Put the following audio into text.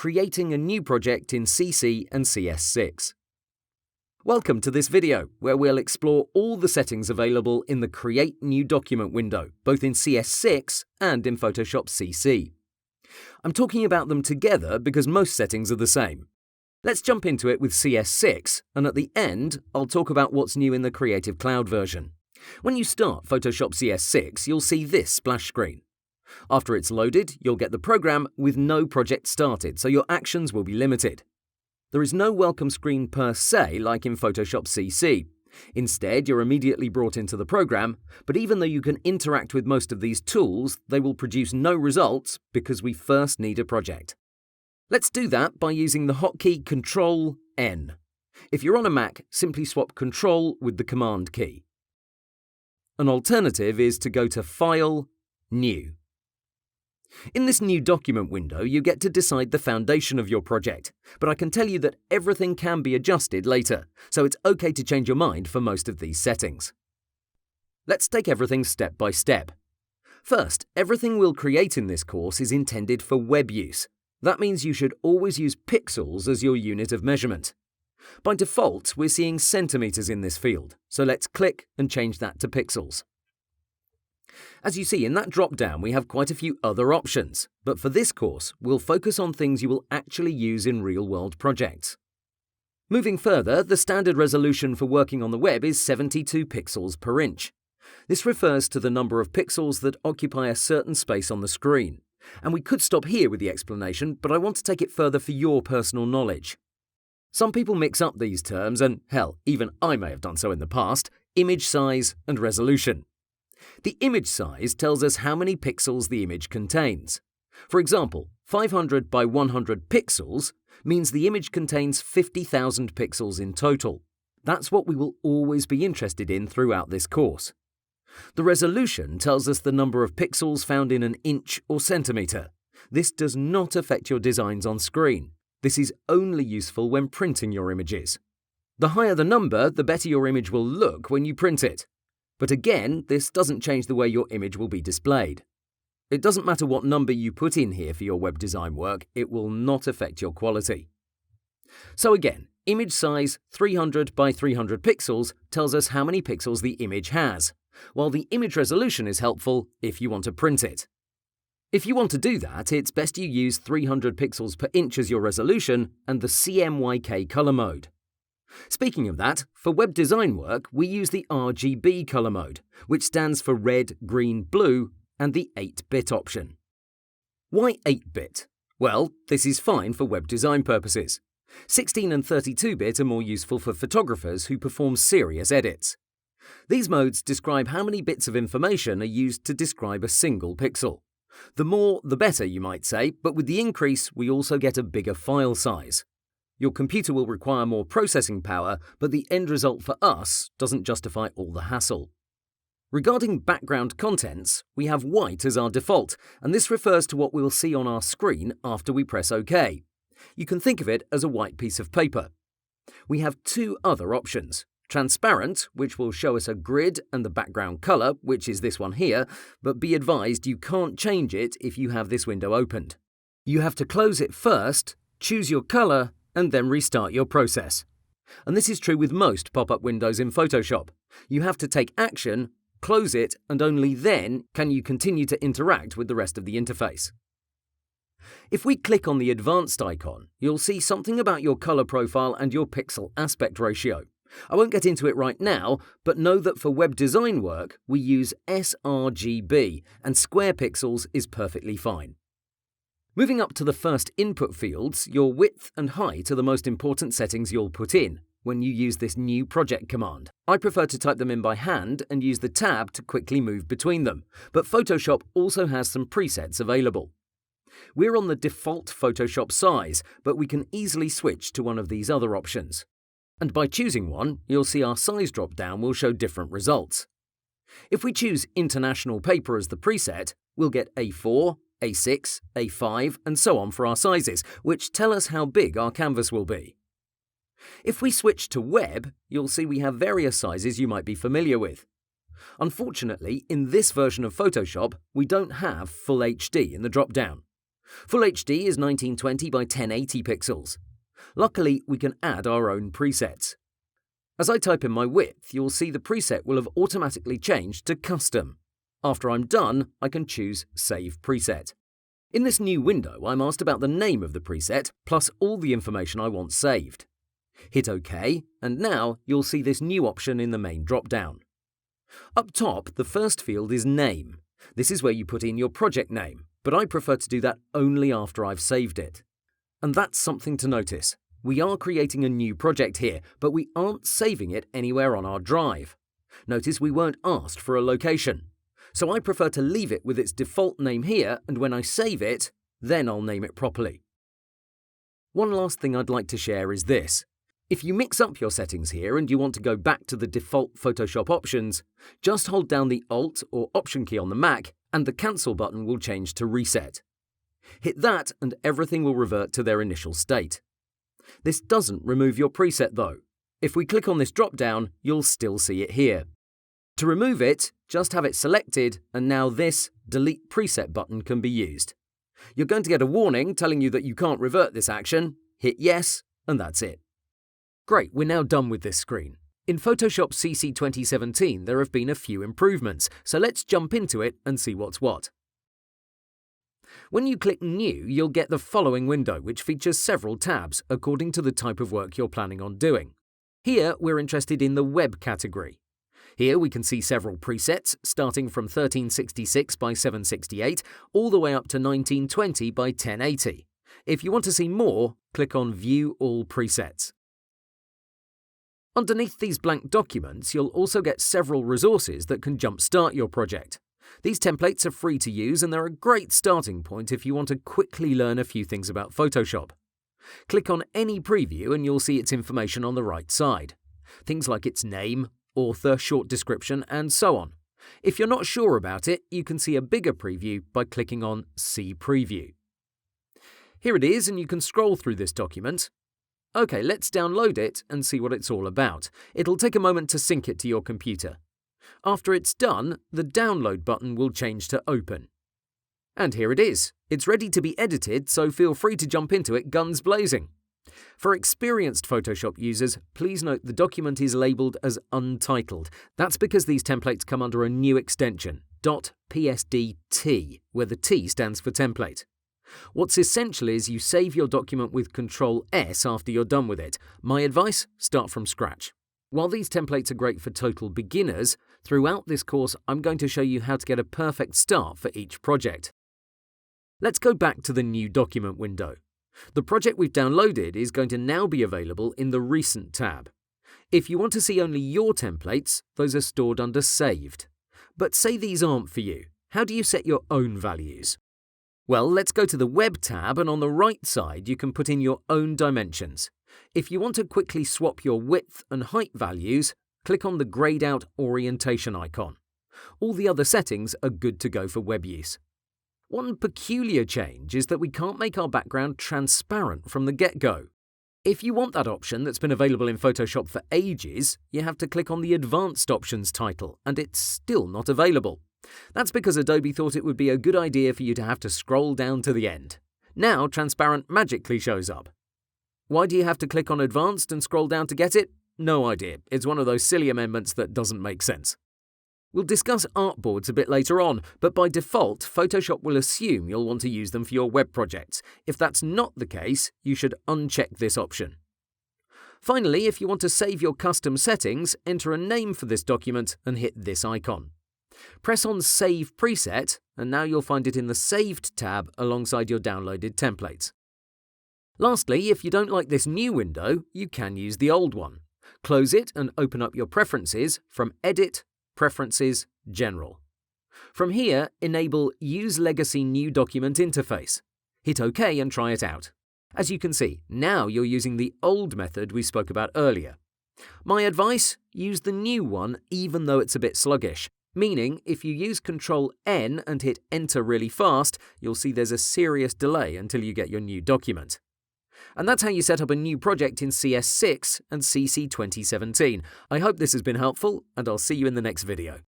creating a new project in CC and CS6. Welcome to this video, where we'll explore all the settings available in the Create New Document window, both in CS6 and in Photoshop CC. I'm talking about them together because most settings are the same. Let's jump into it with CS6, and at the end, I'll talk about what's new in the Creative Cloud version. When you start Photoshop CS6, you'll see this splash screen. After it's loaded, you'll get the program with no project started, so your actions will be limited. There is no welcome screen per se like in Photoshop CC. Instead, you're immediately brought into the program, but even though you can interact with most of these tools, they will produce no results because we first need a project. Let's do that by using the hotkey Ctrl-N. If you're on a Mac, simply swap Control with the Command key. An alternative is to go to File, New. In this new document window, you get to decide the foundation of your project, but I can tell you that everything can be adjusted later, so it's okay to change your mind for most of these settings. Let's take everything step by step. First, everything we'll create in this course is intended for web use. That means you should always use pixels as your unit of measurement. By default, we're seeing centimeters in this field, so let's click and change that to pixels. As you see in that drop-down, we have quite a few other options, but for this course, we'll focus on things you will actually use in real-world projects. Moving further, the standard resolution for working on the web is 72 pixels per inch. This refers to the number of pixels that occupy a certain space on the screen. And we could stop here with the explanation, but I want to take it further for your personal knowledge. Some people mix up these terms, and hell, even I may have done so in the past, image size and resolution. The image size tells us how many pixels the image contains. For example, 500 by 100 pixels means the image contains 50,000 pixels in total. That's what we will always be interested in throughout this course. The resolution tells us the number of pixels found in an inch or centimeter. This does not affect your designs on screen. This is only useful when printing your images. The higher the number, the better your image will look when you print it. But again, this doesn't change the way your image will be displayed. It doesn't matter what number you put in here for your web design work, it will not affect your quality. So again, image size 300 by 300 pixels tells us how many pixels the image has, while the image resolution is helpful if you want to print it. If you want to do that, it's best you use 300 pixels per inch as your resolution and the CMYK color mode. Speaking of that, for web design work, we use the RGB color mode, which stands for red, green, blue, and the 8-bit option. Why 8-bit? Well, this is fine for web design purposes. 16 and 32-bit are more useful for photographers who perform serious edits. These modes describe how many bits of information are used to describe a single pixel. The more, the better, you might say, but with the increase, we also get a bigger file size. Your computer will require more processing power, but the end result for us doesn't justify all the hassle. Regarding background contents, we have white as our default, and this refers to what we'll see on our screen after we press OK. You can think of it as a white piece of paper. We have two other options. Transparent, which will show us a grid and the background color, which is this one here, but be advised you can't change it if you have this window opened. You have to close it first, choose your color, and then restart your process. And this is true with most pop-up windows in Photoshop. You have to take action, close it, and only then can you continue to interact with the rest of the interface. If we click on the advanced icon, you'll see something about your color profile and your pixel aspect ratio. I won't get into it right now, but know that for web design work, we use sRGB, and square pixels is perfectly fine. Moving up to the first input fields, your width and height are the most important settings you'll put in when you use this new project command. I prefer to type them in by hand and use the tab to quickly move between them, but Photoshop also has some presets available. We're on the default Photoshop size, but we can easily switch to one of these other options. And by choosing one, you'll see our size drop-down will show different results. If we choose International Paper as the preset, we'll get A4, A6, A5, and so on for our sizes, which tell us how big our canvas will be. If we switch to Web, you'll see we have various sizes you might be familiar with. Unfortunately, in this version of Photoshop, we don't have Full HD in the drop-down. Full HD is 1920 by 1080 pixels. Luckily, we can add our own presets. As I type in my width, you'll see the preset will have automatically changed to custom. After I'm done, I can choose Save Preset. In this new window, I'm asked about the name of the preset, plus all the information I want saved. Hit OK, and now you'll see this new option in the main drop-down. Up top, the first field is Name. This is where you put in your project name, but I prefer to do that only after I've saved it. And that's something to notice. We are creating a new project here, but we aren't saving it anywhere on our drive. Notice we weren't asked for a location. So I prefer to leave it with its default name here, and when I save it, then I'll name it properly. One last thing I'd like to share is this. If you mix up your settings here and you want to go back to the default Photoshop options, just hold down the Alt or Option key on the Mac and the Cancel button will change to Reset. Hit that and everything will revert to their initial state. This doesn't remove your preset though. If we click on this drop-down, you'll still see it here. To remove it, just have it selected and now this Delete Preset button can be used. You're going to get a warning telling you that you can't revert this action. Hit Yes, and that's it. Great, we're now done with this screen. In Photoshop CC 2017, there have been a few improvements, so let's jump into it and see what's what. When you click New, you'll get the following window, which features several tabs according to the type of work you're planning on doing. Here, we're interested in the Web category. Here we can see several presets, starting from 1366 by 768 all the way up to 1920 by 1080. If you want to see more, click on View All Presets. Underneath these blank documents, you'll also get several resources that can jumpstart your project. These templates are free to use and they're a great starting point if you want to quickly learn a few things about Photoshop. Click on any preview and you'll see its information on the right side. Things like its name, author, short description, and so on. If you're not sure about it, you can see a bigger preview by clicking on See Preview. Here it is, and you can scroll through this document. OK, let's download it and see what it's all about. It'll take a moment to sync it to your computer. After it's done, the Download button will change to Open. And here it is. It's ready to be edited, so feel free to jump into it guns blazing. For experienced Photoshop users, please note the document is labelled as Untitled. That's because these templates come under a new extension, .psdt, where the T stands for template. What's essential is you save your document with Ctrl+S after you're done with it. My advice, start from scratch. While these templates are great for total beginners, throughout this course I'm going to show you how to get a perfect start for each project. Let's go back to the New Document window. The project we've downloaded is going to now be available in the Recent tab. If you want to see only your templates, those are stored under Saved. But say these aren't for you. How do you set your own values? Well, let's go to the Web tab, and on the right side you can put in your own dimensions. If you want to quickly swap your width and height values, click on the grayed out orientation icon. All the other settings are good to go for web use. One peculiar change is that we can't make our background transparent from the get-go. If you want that option that's been available in Photoshop for ages, you have to click on the Advanced Options title, and it's still not available. That's because Adobe thought it would be a good idea for you to have to scroll down to the end. Now Transparent magically shows up. Why do you have to click on Advanced and scroll down to get it? No idea. It's one of those silly amendments that doesn't make sense. We'll discuss artboards a bit later on, but by default, Photoshop will assume you'll want to use them for your web projects. If that's not the case, you should uncheck this option. Finally, if you want to save your custom settings, enter a name for this document and hit this icon. Press on Save Preset, and now you'll find it in the Saved tab alongside your downloaded templates. Lastly, if you don't like this new window, you can use the old one. Close it and open up your preferences from Edit, Preferences, General. From here, enable Use Legacy New Document Interface. Hit OK and try it out. As you can see, now you're using the old method we spoke about earlier. My advice, use the new one even though it's a bit sluggish. Meaning, if you use Ctrl+N and hit Enter really fast, you'll see there's a serious delay until you get your new document. And that's how you set up a new project in CS6 and CC 2017. I hope this has been helpful, and I'll see you in the next video.